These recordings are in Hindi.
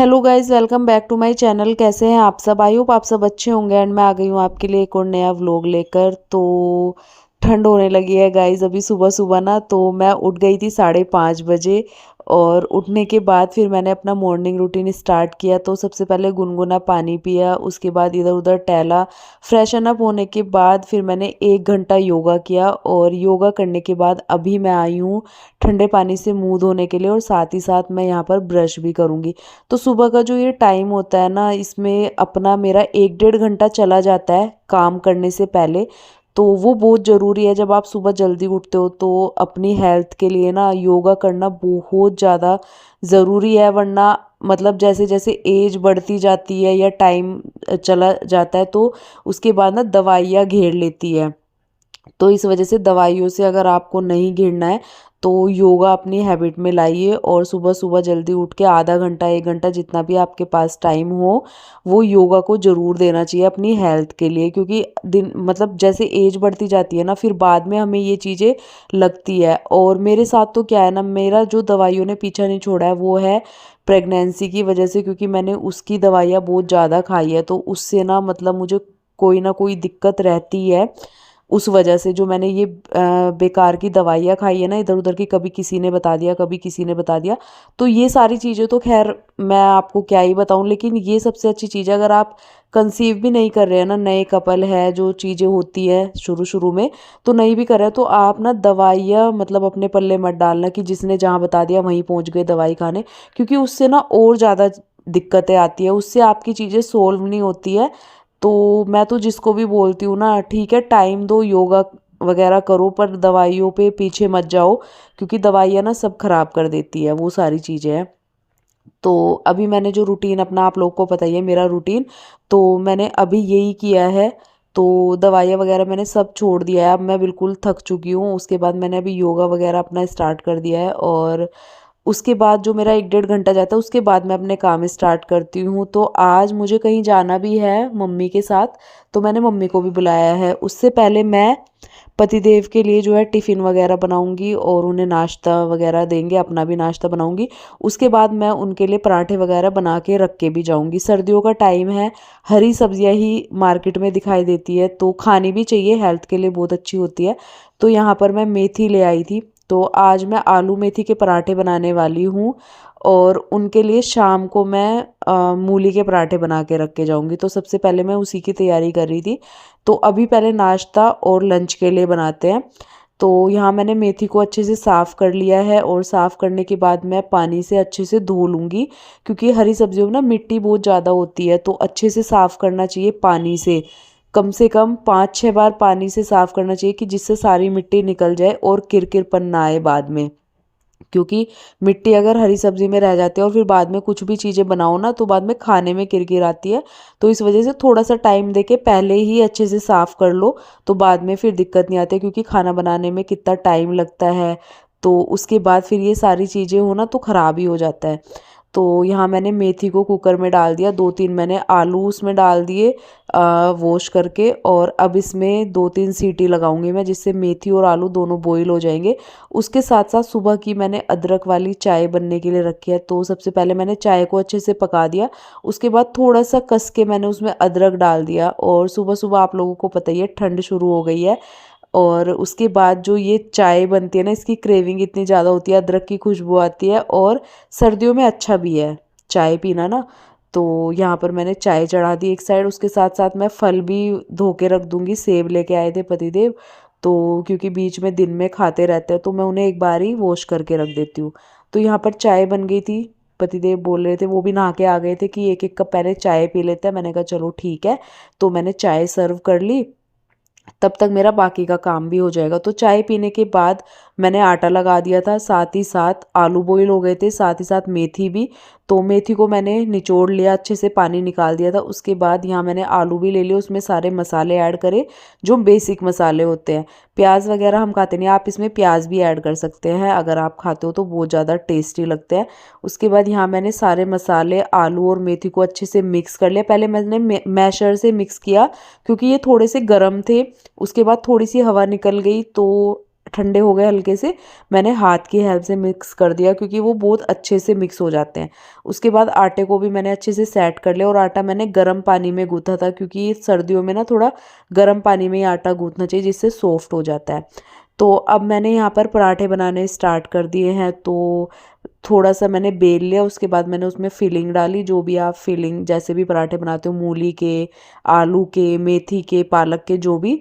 Hello guys, welcome back to my channel. कैसे हैं आप सब? आई होप आप सब अच्छे होंगे। एंड मैं आ गई हूँ आपके लिए एक और नया व्लॉग लेकर। तो ठंड होने लगी है गाइस अभी सुबह सुबह ना। तो मैं उठ गई थी 5:30 बजे। और उठने के बाद फिर मैंने अपना मॉर्निंग रूटीन स्टार्ट किया। तो सबसे पहले गुनगुना पानी पिया, उसके बाद इधर उधर टहला। फ्रेशन अप होने के बाद फिर मैंने 1 घंटा योगा किया। और योगा करने के बाद अभी मैं आई हूँ ठंडे पानी से मुंह धोने के लिए, और साथ ही साथ मैं यहाँ पर ब्रश भी करूँगी। तो सुबह का जो ये टाइम होता है ना, इसमें अपना मेरा 1 डेढ़ घंटा चला जाता है काम करने से पहले। तो वो बहुत ज़रूरी है। जब आप सुबह जल्दी उठते हो तो अपनी हेल्थ के लिए ना योगा करना बहुत ज़्यादा ज़रूरी है। वरना मतलब जैसे जैसे एज बढ़ती जाती है या टाइम चला जाता है तो उसके बाद ना दवाइयाँ घेर लेती है। तो इस वजह से दवाइयों से अगर आपको नहीं घिरना है तो योगा अपनी हैबिट में लाइए। और सुबह सुबह जल्दी उठ के आधा घंटा 1 घंटा जितना भी आपके पास टाइम हो वो योगा को ज़रूर देना चाहिए अपनी हेल्थ के लिए। क्योंकि दिन मतलब जैसे एज बढ़ती जाती है ना, फिर बाद में हमें ये चीज़ें लगती है। और मेरे साथ तो क्या है ना, मेरा जो दवाइयों ने पीछा नहीं छोड़ा है वो है प्रेगनेंसी की वजह से। क्योंकि मैंने उसकी दवाइयाँ बहुत ज़्यादा खाई है तो उससे ना मतलब मुझे कोई ना कोई दिक्कत रहती है। उस वजह से जो मैंने ये बेकार की दवाइयाँ खाई है ना इधर उधर की, कभी किसी ने बता दिया कभी किसी ने बता दिया। तो ये सारी चीज़ें तो खैर मैं आपको क्या ही बताऊँ। लेकिन ये सबसे अच्छी चीज़ है, अगर आप कंसीव भी नहीं कर रहे हैं ना, नए कपल है, जो चीज़ें होती है शुरू शुरू में तो नहीं भी कर रहे हैं, तो आप ना दवाइयाँ मतलब अपने पल्ले मत डालना कि जिसने जहाँ बता दिया वहीं पहुँच गए दवाई खाने। क्योंकि उससे ना और ज़्यादा दिक्कतें आती है, उससे आपकी चीज़ें सोल्व नहीं होती है। तो मैं तो जिसको भी बोलती हूँ ना, ठीक है टाइम दो, योगा वगैरह करो, पर दवाइयों पे पीछे मत जाओ। क्योंकि दवाइयाँ ना सब खराब कर देती है, वो सारी चीज़ें हैं। तो अभी मैंने जो रूटीन अपना, आप लोग को पता ही है मेरा रूटीन, तो मैंने अभी यही किया है। तो दवाइयाँ वगैरह मैंने सब छोड़ दिया है, अब मैं बिल्कुल थक चुकी हूँ। उसके बाद मैंने अभी योगा वगैरह अपना स्टार्ट कर दिया है। और उसके बाद जो मेरा 1 डेढ़ घंटा जाता है उसके बाद मैं अपने काम स्टार्ट करती हूँ। तो आज मुझे कहीं जाना भी है मम्मी के साथ, तो मैंने मम्मी को भी बुलाया है। उससे पहले मैं पतिदेव के लिए जो है टिफ़िन वगैरह बनाऊंगी और उन्हें नाश्ता वगैरह देंगे, अपना भी नाश्ता बनाऊंगी। उसके बाद मैं उनके लिए पराठे वगैरह बना के रख के भी जाऊंगी। सर्दियों का टाइम है, हरी सब्जियां ही मार्केट में दिखाई देती है तो खानी भी चाहिए, हेल्थ के लिए बहुत अच्छी होती है। तो यहाँ पर मैं मेथी ले आई थी, तो आज मैं आलू मेथी के पराठे बनाने वाली हूँ। और उनके लिए शाम को मैं मूली के पराठे बना के रख के जाऊंगी। तो सबसे पहले मैं उसी की तैयारी कर रही थी। तो अभी पहले नाश्ता और लंच के लिए बनाते हैं। तो यहाँ मैंने मेथी को अच्छे से साफ़ कर लिया है, और साफ़ करने के बाद मैं पानी से अच्छे से धो लूँगी। क्योंकि हरी सब्जियों में ना मिट्टी बहुत ज़्यादा होती है, तो अच्छे से साफ़ करना चाहिए पानी से कम 5-6 बार पानी से साफ़ करना चाहिए कि जिससे सारी मिट्टी निकल जाए और किरकिरपन ना आए बाद में। क्योंकि मिट्टी अगर हरी सब्जी में रह जाती है और फिर बाद में कुछ भी चीज़ें बनाओ ना तो बाद में खाने में किरकिर आती है। तो इस वजह से थोड़ा सा टाइम देके पहले ही अच्छे से साफ़ कर लो, तो बाद में फिर दिक्कत नहीं आती है। क्योंकि खाना बनाने में कितना टाइम लगता है, तो उसके बाद फिर ये सारी चीज़ें हो ना तो ख़राब ही हो जाता है। तो यहाँ मैंने मेथी को कुकर में डाल दिया, 2-3 मैंने आलू उसमें डाल दिए वॉश करके। और अब इसमें 2-3 सीटी लगाऊंगी मैं, जिससे मेथी और आलू दोनों बॉईल हो जाएंगे। उसके साथ साथ सुबह की मैंने अदरक वाली चाय बनने के लिए रखी है। तो सबसे पहले मैंने चाय को अच्छे से पका दिया, उसके बाद थोड़ा सा कस के मैंने उसमें अदरक डाल दिया। और सुबह सुबह आप लोगों को पता ही है ठंड शुरू हो गई है, और उसके बाद जो ये चाय बनती है ना, इसकी क्रेविंग इतनी ज़्यादा होती है, अदरक की खुशबू आती है, और सर्दियों में अच्छा भी है चाय पीना ना। तो यहाँ पर मैंने चाय चढ़ा दी एक साइड, उसके साथ साथ मैं फल भी धो के रख दूँगी। सेब लेके आए थे पतिदेव, तो क्योंकि बीच में दिन में खाते रहते हैं तो मैं उन्हें एक बार ही वॉश करके रख देती हूँ। तो यहाँ पर चाय बन गई थी, पतिदेव बोल रहे थे, वो भी नहा के आ गए थे कि एक एक कप पहले चाय पी लेते हैं। मैंने कहा चलो ठीक है। तो मैंने चाय सर्व कर ली, तब तक मेरा बाकी का काम भी हो जाएगा। तो चाय पीने के बाद मैंने आटा लगा दिया था, साथ ही साथ आलू बॉईल हो गए थे, साथ ही साथ मेथी भी। तो मेथी को मैंने निचोड़ लिया, अच्छे से पानी निकाल दिया था। उसके बाद यहाँ मैंने आलू भी ले लिए, उसमें सारे मसाले ऐड करे जो बेसिक मसाले होते हैं। प्याज वगैरह हम खाते नहीं, आप इसमें प्याज भी ऐड कर सकते हैं अगर आप खाते हो तो बहुत ज़्यादा टेस्टी लगते हैं। उसके बाद यहाँ मैंने सारे मसाले आलू और मेथी को अच्छे से मिक्स कर लिया। पहले मैंने मैशर से मिक्स किया क्योंकि ये थोड़े से गर्म थे। उसके बाद थोड़ी सी हवा निकल गई तो ठंडे हो गए हल्के से, मैंने हाथ की हेल्प से मिक्स कर दिया क्योंकि वो बहुत अच्छे से मिक्स हो जाते हैं। उसके बाद आटे को भी मैंने अच्छे से सेट कर लिया और आटा मैंने गर्म पानी में गूँथा था क्योंकि सर्दियों में ना थोड़ा गर्म पानी में ही आटा गूँथना चाहिए जिससे सॉफ्ट हो जाता है। तो अब मैंने यहाँ पर पराठे बनाने स्टार्ट कर दिए हैं। तो थोड़ा सा मैंने बेल लिया, उसके बाद मैंने उसमें फिलिंग डाली, जो भी आप फिलिंग जैसे भी पराठे बनाते हो, मूली के, आलू के, मेथी के, पालक के, जो भी।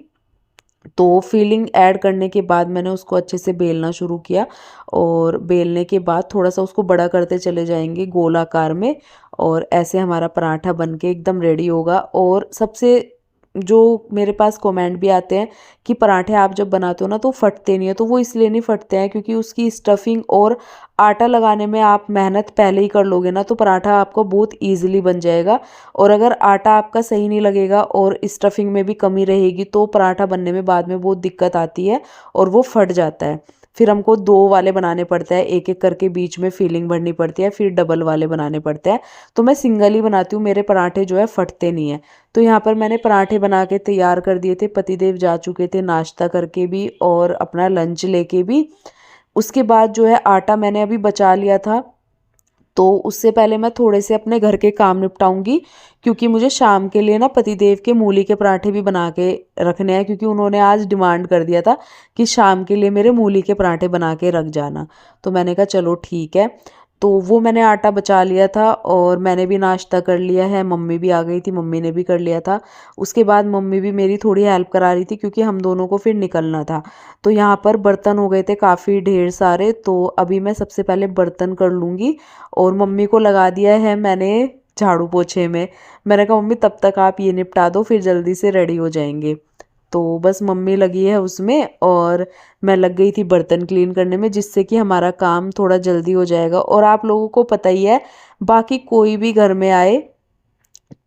तो फिलिंग ऐड करने के बाद मैंने उसको अच्छे से बेलना शुरू किया और बेलने के बाद थोड़ा सा उसको बड़ा करते चले जाएंगे गोल आकार में, और ऐसे हमारा पराठा बनके एकदम रेडी होगा। और सबसे जो मेरे पास कमेंट भी आते हैं कि पराठे आप जब बनाते हो ना तो फटते नहीं है, तो वो इसलिए नहीं फटते हैं क्योंकि उसकी स्टफिंग और आटा लगाने में आप मेहनत पहले ही कर लोगे ना तो पराठा आपको बहुत ईजिली बन जाएगा। और अगर आटा आपका सही नहीं लगेगा और स्टफिंग में भी कमी रहेगी तो पराठा बनने में बाद में बहुत दिक्कत आती है और वो फट जाता है। फिर हमको 2 वाले बनाने पड़ते हैं, एक एक करके बीच में फिलिंग भरनी पड़ती है, फिर डबल वाले बनाने पड़ते हैं। तो मैं सिंगल ही बनाती हूँ, मेरे पराठे जो है फटते नहीं है। तो यहाँ पर मैंने पराठे बना के तैयार कर दिए थे, पतिदेव जा चुके थे नाश्ता करके भी और अपना लंच लेके भी। उसके बाद जो है आटा मैंने अभी बचा लिया था, तो उससे पहले मैं थोड़े से अपने घर के काम निपटाऊंगी क्योंकि मुझे शाम के लिए ना पतिदेव के मूली के पराठे भी बना के रखने हैं, क्योंकि उन्होंने आज डिमांड कर दिया था कि शाम के लिए मेरे मूली के पराठे बना के रख जाना। तो मैंने कहा चलो ठीक है। तो वो मैंने आटा बचा लिया था और मैंने भी नाश्ता कर लिया है, मम्मी भी आ गई थी, मम्मी ने भी कर लिया था। उसके बाद मम्मी भी मेरी थोड़ी हेल्प करा रही थी क्योंकि हम दोनों को फिर निकलना था। तो यहाँ पर बर्तन हो गए थे काफ़ी ढेर सारे, तो अभी मैं सबसे पहले बर्तन कर लूँगी और मम्मी को लगा दिया है मैंने झाड़ू पोछे में। मैंने कहा मम्मी तब तक आप ये निपटा दो फिर जल्दी से रेडी हो जाएंगे। तो बस मम्मी लगी है उसमें और मैं लग गई थी बर्तन क्लीन करने में, जिससे कि हमारा काम थोड़ा जल्दी हो जाएगा। और आप लोगों को पता ही है, बाकी कोई भी घर में आए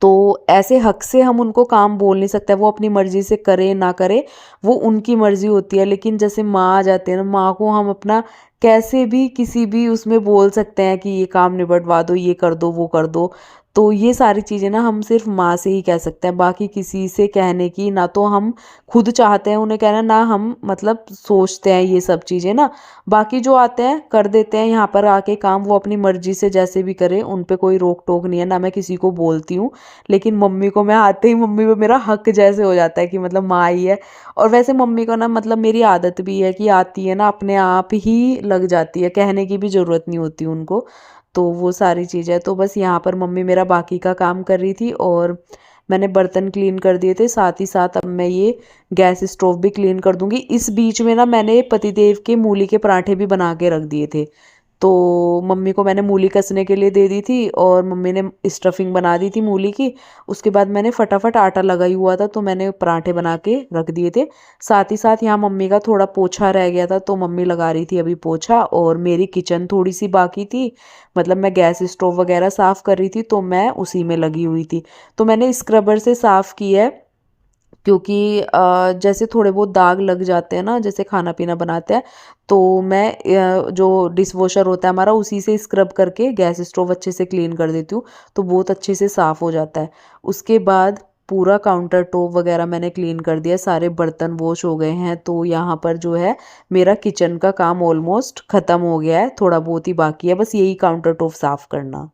तो ऐसे हक से हम उनको काम बोल नहीं सकते, वो अपनी मर्जी से करे ना करे वो उनकी मर्जी होती है। लेकिन जैसे माँ आ जाते हैं ना, माँ को हम अपना कैसे भी किसी भी उसमें बोल सकते हैं कि ये काम निपटवा दो, ये कर दो, वो कर दो। तो ये सारी चीज़ें ना हम सिर्फ माँ से ही कह सकते हैं, बाकी किसी से कहने की ना तो हम खुद चाहते हैं उन्हें कहना, ना हम मतलब सोचते हैं ये सब चीज़ें ना। बाकी जो आते हैं कर देते हैं यहाँ पर आके काम, वो अपनी मर्जी से जैसे भी करें, उन पे कोई रोक टोक नहीं है, ना मैं किसी को बोलती हूँ। लेकिन मम्मी को मैं आते ही मम्मी पे मेरा हक जैसे हो जाता है कि मतलब माँ आई है। और वैसे मम्मी को ना मतलब मेरी आदत भी है कि आती है ना अपने आप ही लग जाती है, कहने की भी ज़रूरत नहीं होती उनको। तो वो सारी चीज़ है। तो बस यहाँ पर मम्मी मेरा बाकी का काम कर रही थी और मैंने बर्तन क्लीन कर दिए थे, साथ ही साथ अब मैं ये गैस स्टोव भी क्लीन कर दूंगी। इस बीच में ना मैंने पतिदेव के मूली के पराठे भी बना के रख दिए थे। तो मम्मी को मैंने मूली कसने के लिए दे दी थी और मम्मी ने स्टफिंग बना दी थी मूली की। उसके बाद मैंने फटाफट आटा लगा ही हुआ था तो मैंने पराठे बना के रख दिए थे। साथ ही साथ यहाँ मम्मी का थोड़ा पोछा रह गया था तो मम्मी लगा रही थी अभी पोछा, और मेरी किचन थोड़ी सी बाकी थी, मतलब मैं गैस स्टोव वगैरह साफ़ कर रही थी तो मैं उसी में लगी हुई थी। तो मैंने स्क्रबर से साफ़ की है क्योंकि जैसे थोड़े बहुत दाग लग जाते हैं ना, जैसे खाना पीना बनाते हैं, तो मैं जो डिश वॉशर होता है हमारा उसी से स्क्रब करके गैस स्टोव अच्छे से क्लीन कर देती हूँ, तो बहुत अच्छे से साफ़ हो जाता है। उसके बाद पूरा काउंटर टॉप वगैरह मैंने क्लीन कर दिया, सारे बर्तन वॉश हो गए हैं। तो यहाँ पर जो है मेरा किचन का काम ऑलमोस्ट ख़त्म हो गया है, थोड़ा बहुत ही बाकी है, बस यही काउंटर टॉप साफ़ करना।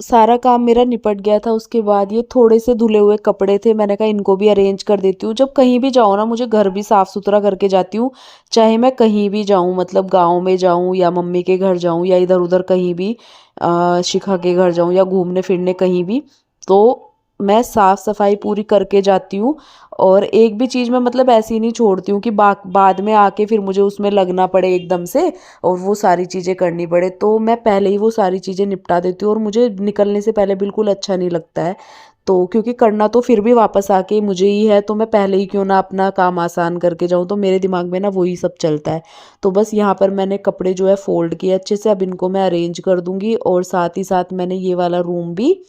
सारा काम मेरा निपट गया था। उसके बाद ये थोड़े से धुले हुए कपड़े थे, मैंने कहा इनको भी अरेंज कर देती हूँ। जब कहीं भी जाऊँ ना मुझे घर भी साफ़ सुथरा करके जाती हूँ, चाहे मैं कहीं भी जाऊँ, मतलब गाँव में जाऊँ या मम्मी के घर जाऊँ या इधर उधर कहीं भी शिखा के घर जाऊँ या घूमने फिरने कहीं भी, तो मैं साफ़ सफाई पूरी करके जाती हूँ। और एक भी चीज़ मैं मतलब ऐसी नहीं छोड़ती हूँ कि बाद में आके फिर मुझे उसमें लगना पड़े एकदम से और वो सारी चीज़ें करनी पड़े। तो मैं पहले ही वो सारी चीज़ें निपटा देती हूँ और मुझे निकलने से पहले बिल्कुल अच्छा नहीं लगता है। तो क्योंकि करना तो फिर भी वापस आके मुझे ही है, तो मैं पहले ही क्यों ना अपना काम आसान करके जाऊँ, तो मेरे दिमाग में ना वही सब चलता है। तो बस यहाँ पर मैंने कपड़े जो है फ़ोल्ड किए अच्छे से, अब इनको मैं अरेंज कर दूँगी और साथ ही साथ मैंने ये वाला रूम भी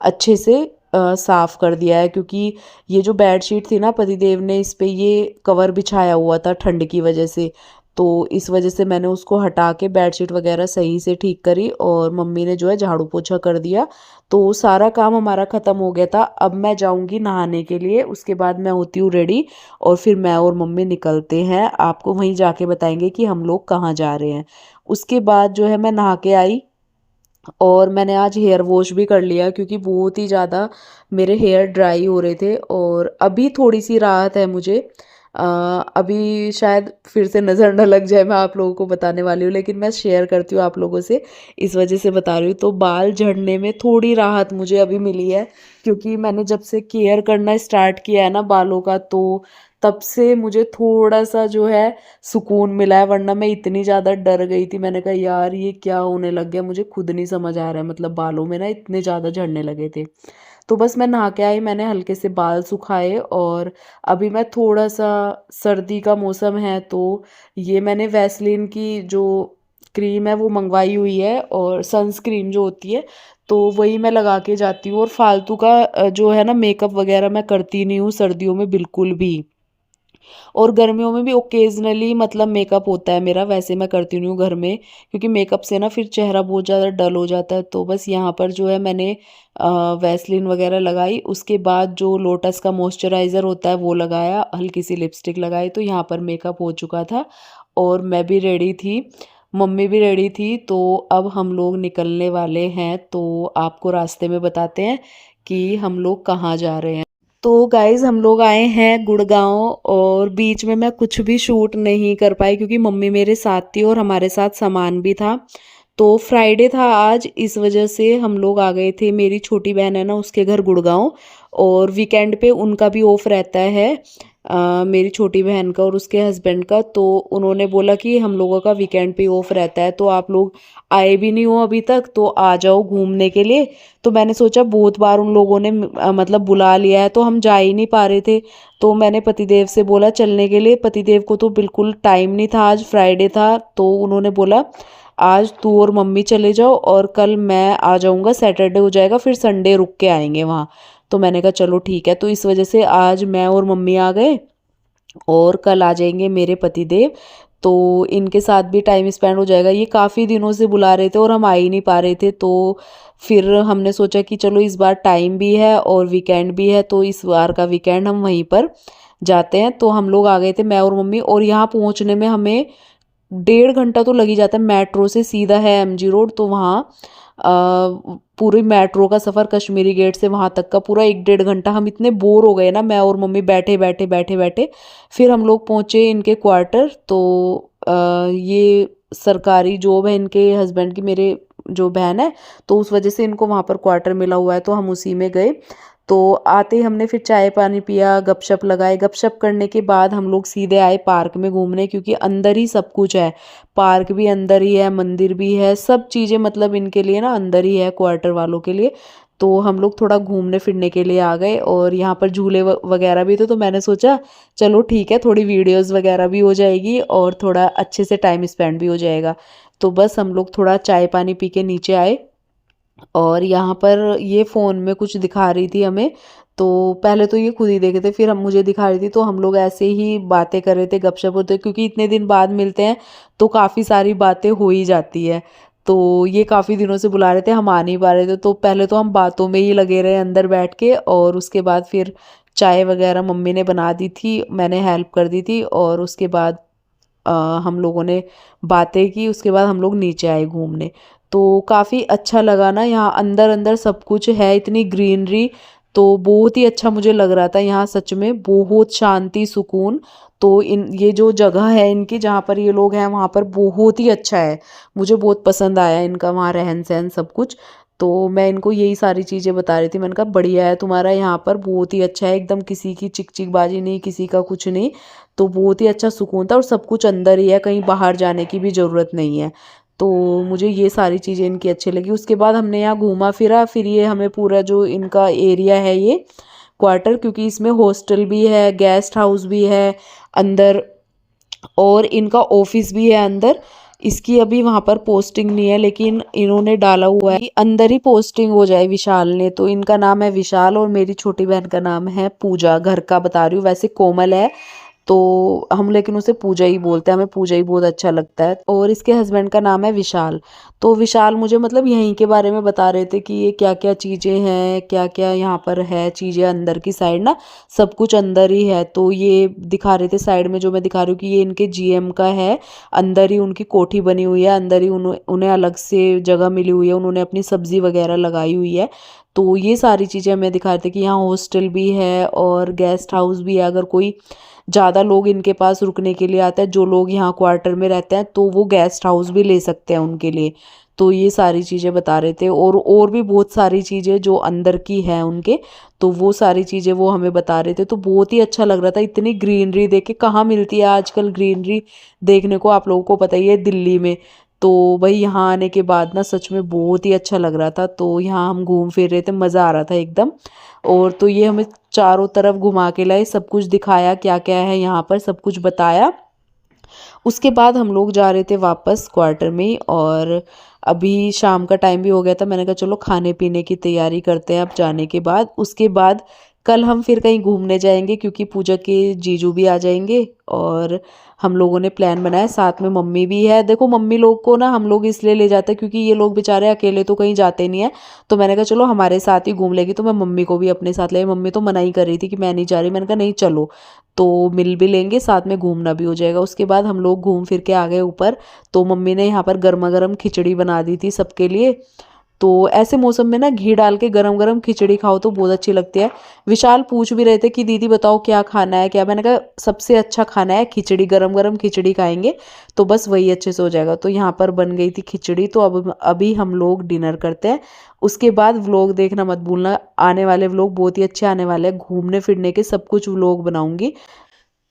अच्छे से साफ़ कर दिया है, क्योंकि ये जो बेडशीट थी ना, पतिदेव ने इस पे ये कवर बिछाया हुआ था ठंड की वजह से, तो इस वजह से मैंने उसको हटा के बेडशीट वगैरह सही से ठीक करी और मम्मी ने जो है झाड़ू पोछा कर दिया। तो सारा काम हमारा ख़त्म हो गया था। अब मैं जाऊंगी नहाने के लिए, उसके बाद मैं होती हूँ रेडी और फिर मैं और मम्मी निकलते हैं। आपको वहीं जाके बताएंगे कि हम लोग कहाँ जा रहे हैं। उसके बाद जो है मैं नहा के आई और मैंने आज हेयर वॉश भी कर लिया, क्योंकि बहुत ही ज़्यादा मेरे हेयर ड्राई हो रहे थे और अभी थोड़ी सी राहत है मुझे। अभी शायद फिर से नज़र न लग जाए, मैं आप लोगों को बताने वाली हूँ, लेकिन मैं शेयर करती हूँ आप लोगों से, इस वजह से बता रही हूँ। तो बाल झड़ने में थोड़ी राहत मुझे अभी मिली है, क्योंकि मैंने जब से केयर करना स्टार्ट किया है ना बालों का, तो तब से मुझे थोड़ा सा जो है सुकून मिला है, वरना मैं इतनी ज़्यादा डर गई थी। मैंने कहा यार ये क्या होने लग गया, मुझे खुद नहीं समझ आ रहा है, मतलब बालों में ना इतने ज़्यादा झड़ने लगे थे। तो बस मैं नहा के आई, मैंने हल्के से बाल सुखाए और अभी मैं थोड़ा सा, सर्दी का मौसम है तो ये मैंने वैसलीन की जो क्रीम है वो मंगवाई हुई है, और सनस्क्रीन जो होती है तो वही मैं लगा के जाती हूँ। और फालतू का जो है ना मेकअप वगैरह मैं करती नहीं हूँ सर्दियों में बिल्कुल भी। और गर्मियों में भी ओकेजनली मतलब मेकअप होता है मेरा, वैसे मैं करती नहीं हूँ घर में, क्योंकि मेकअप से ना फिर चेहरा बहुत ज़्यादा डल हो जाता है। तो बस यहाँ पर जो है मैंने वैसलीन वगैरह लगाई, उसके बाद जो लोटस का मॉइस्चराइज़र होता है वो लगाया, हल्की सी लिपस्टिक लगाई, तो यहाँ पर मेकअप हो चुका था और मैं भी रेडी थी, मम्मी भी रेडी थी। तो अब हम लोग निकलने वाले हैं, तो आपको रास्ते में बताते हैं कि हम लोग कहाँ जा रहे हैं। तो गाइज़ हम लोग आए हैं गुड़गांव, और बीच में मैं कुछ भी शूट नहीं कर पाई, क्योंकि मम्मी मेरे साथ थी और हमारे साथ सामान भी था। तो फ्राइडे था आज, इस वजह से हम लोग आ गए थे। मेरी छोटी बहन है ना, उसके घर गुड़गांव, और वीकेंड पे उनका भी ऑफ रहता है, मेरी छोटी बहन का और उसके हस्बैंड का। तो उन्होंने बोला कि हम लोगों का वीकेंड पे ऑफ रहता है, तो आप लोग आए भी नहीं हो अभी तक, तो आ जाओ घूमने के लिए। तो मैंने सोचा बहुत बार उन लोगों ने मतलब बुला लिया है, तो हम जा ही नहीं पा रहे थे। तो मैंने पतिदेव से बोला चलने के लिए, पतिदेव को तो बिल्कुल टाइम नहीं था, आज फ्राइडे था, तो उन्होंने बोला आज तू और मम्मी चले जाओ और कल मैं आ जाऊँगा, सैटरडे हो जाएगा, फिर संडे रुक के आएंगे वहाँ। तो मैंने कहा चलो ठीक है, तो इस वजह से आज मैं और मम्मी आ गए और कल आ जाएंगे मेरे पतिदेव। तो इनके साथ भी टाइम स्पेंड हो जाएगा, ये काफ़ी दिनों से बुला रहे थे और हम आ ही नहीं पा रहे थे। तो फिर हमने सोचा कि चलो इस बार टाइम भी है और वीकेंड भी है, तो इस बार का वीकेंड हम वहीं पर जाते हैं। तो हम लोग आ गए थे, मैं और मम्मी, और यहाँ पहुँचने में हमें 1.5 घंटा तो लग ही जाता है। मेट्रो से सीधा है एमजी रोड, तो वहाँ पूरी मेट्रो का सफ़र कश्मीरी गेट से वहाँ तक का पूरा 1-1.5 घंटा। हम इतने बोर हो गए ना, मैं और मम्मी बैठे बैठे बैठे बैठे, फिर हम लोग पहुँचे इनके क्वार्टर। तो ये सरकारी जॉब है इनके हस्बैंड की, मेरे जो बहन है, तो उस वजह से इनको वहाँ पर क्वार्टर मिला हुआ है, तो हम उसी में गए। तो आते ही हमने फिर चाय पानी पिया, गपशप लगाए, गपशप करने के बाद हम लोग सीधे आए पार्क में घूमने, क्योंकि अंदर ही सब कुछ है, पार्क भी अंदर ही है, मंदिर भी है, सब चीज़ें मतलब इनके लिए ना अंदर ही है, क्वार्टर वालों के लिए। तो हम लोग थोड़ा घूमने फिरने के लिए आ गए, और यहाँ पर झूले वगैरह भी थे, तो मैंने सोचा चलो ठीक है, थोड़ी वीडियोस वगैरह भी हो जाएगी और थोड़ा अच्छे से टाइम स्पेंड भी हो जाएगा। तो बस हम लोग थोड़ा चाय पानी पी के नीचे आए, और यहाँ पर ये फ़ोन में कुछ दिखा रही थी हमें। तो पहले तो ये खुद ही देखे थे, फिर हम मुझे दिखा रही थी, तो हम लोग ऐसे ही बातें कर रहे थे, गपशप होते, क्योंकि इतने दिन बाद मिलते हैं तो काफ़ी सारी बातें हो ही जाती है। तो ये काफ़ी दिनों से बुला रहे थे, हम आ नहीं पा रहे थे, तो पहले तो हम बातों में ही लगे रहे अंदर बैठ के, और उसके बाद फिर चाय वगैरह मम्मी ने बना दी थी, मैंने हेल्प कर दी थी, और उसके बाद अ, हम लोगों ने बातें की, उसके बाद हम लोग नीचे आए घूमने। तो काफ़ी अच्छा लगा ना, यहाँ अंदर अंदर सब कुछ है, इतनी ग्रीनरी, तो बहुत ही अच्छा मुझे लग रहा था यहाँ, सच में बहुत शांति सुकून। तो इन ये जो जगह है इनकी जहाँ पर ये लोग हैं, वहाँ पर बहुत ही अच्छा है, मुझे बहुत पसंद आया इनका वहाँ रहन सहन सब कुछ। तो मैं इनको यही सारी चीज़ें बता रही थी, मैंने कहा बढ़िया है तुम्हारा यहाँ पर, बहुत ही अच्छा है एकदम, किसी की चिक चिक बाजी नहीं, किसी का कुछ नहीं। तो बहुत ही अच्छा सुकून था, और सब कुछ अंदर ही है, कहीं बाहर जाने की भी ज़रूरत नहीं है। तो मुझे ये सारी चीज़ें इनकी अच्छी लगी। उसके बाद हमने यहाँ घूमा फिरा, फिर ये हमें पूरा जो इनका एरिया है ये क्वार्टर, क्योंकि इसमें हॉस्टल भी है, गेस्ट हाउस भी है अंदर और इनका ऑफिस भी है अंदर। इसकी अभी वहाँ पर पोस्टिंग नहीं है, लेकिन इन्होंने डाला हुआ है कि अंदर ही पोस्टिंग हो जाए विशाल ने। तो इनका नाम है विशाल और मेरी छोटी बहन का नाम है पूजा। घर का बता रही हूँ, वैसे कोमल है तो हम लेकिन उसे पूजा ही बोलते हैं, हमें पूजा ही बहुत अच्छा लगता है। और इसके हस्बैंड का नाम है विशाल। तो विशाल मुझे मतलब यहीं के बारे में बता रहे थे कि ये क्या क्या चीज़ें हैं, क्या क्या यहाँ पर है चीज़ें अंदर की साइड ना, सब कुछ अंदर ही है। तो ये दिखा रहे थे साइड में जो मैं दिखा रही हूँ कि ये इनके जीएम का है। अंदर ही उनकी कोठी बनी हुई है, अंदर ही उन्हें अलग से जगह मिली हुई है, उन्होंने अपनी सब्जी वगैरह लगाई हुई है। तो ये सारी चीज़ें हमें दिखा रहे थे कि यहाँ हॉस्टल भी है और गेस्ट हाउस भी है। अगर कोई ज़्यादा लोग इनके पास रुकने के लिए आते हैं, जो लोग यहाँ क्वार्टर में रहते हैं, तो वो गेस्ट हाउस भी ले सकते हैं उनके लिए। तो ये सारी चीज़ें बता रहे थे और भी बहुत सारी चीज़ें जो अंदर की हैं उनके, तो वो सारी चीज़ें वो हमें बता रहे थे। तो बहुत ही अच्छा लग रहा था। इतनी ग्रीनरी देख के, कहाँ मिलती है आजकल ग्रीनरी देखने को, आप लोगों को पता ही है दिल्ली में। तो भाई यहाँ आने के बाद ना सच में बहुत ही अच्छा लग रहा था। तो यहाँ हम घूम फिर रहे थे, मज़ा आ रहा था एकदम। और तो ये हमें चारों तरफ घुमा के लाए, सब कुछ दिखाया क्या क्या है यहाँ पर, सब कुछ बताया। उसके बाद हम लोग जा रहे थे वापस क्वार्टर में और अभी शाम का टाइम भी हो गया था। मैंने कहा चलो खाने पीने की तैयारी करते हैं अब जाने के बाद। उसके बाद कल हम फिर कहीं घूमने जाएंगे क्योंकि पूजा के जीजू भी आ जाएंगे और हम लोगों ने प्लान बनाया, साथ में मम्मी भी है। देखो मम्मी लोग को ना हम लोग इसलिए ले जाते हैं क्योंकि ये लोग बेचारे अकेले तो कहीं जाते नहीं है। तो मैंने कहा चलो हमारे साथ ही घूम लेगी, तो मैं मम्मी को भी अपने साथ ले। मम्मी तो मना ही कर रही थी कि मैं नहीं जा रही, मैंने कहा नहीं चलो, तो मिल भी लेंगे, साथ में घूमना भी हो जाएगा। उसके बाद हम लोग घूम फिर के आ गए ऊपर। तो मम्मी ने यहाँ पर गर्मा गर्म खिचड़ी बना दी थी सबके लिए। तो ऐसे मौसम में ना घी डाल के गरम गरम खिचड़ी खाओ तो बहुत अच्छी लगती है। विशाल पूछ भी रहे थे कि दीदी बताओ क्या खाना है क्या, मैंने कहा सबसे अच्छा खाना है खिचड़ी, गरम गरम खिचड़ी खाएंगे तो बस वही अच्छे से हो जाएगा। तो यहाँ पर बन गई थी खिचड़ी। तो अब अभी हम लोग डिनर करते हैं। उसके बाद व्लॉग देखना मत भूलना, आने वाले व्लॉग बहुत ही अच्छे आने वाले हैं, घूमने फिरने के सब कुछ व्लॉग बनाऊंगी।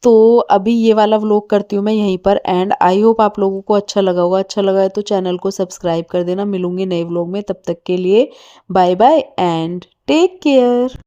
तो अभी ये वाला व्लॉग करती हूँ मैं यहीं पर एंड। आई होप आप लोगों को अच्छा लगा होगा, अच्छा लगा है तो चैनल को सब्सक्राइब कर देना। मिलूंगी नए व्लॉग में, तब तक के लिए bye bye and take care.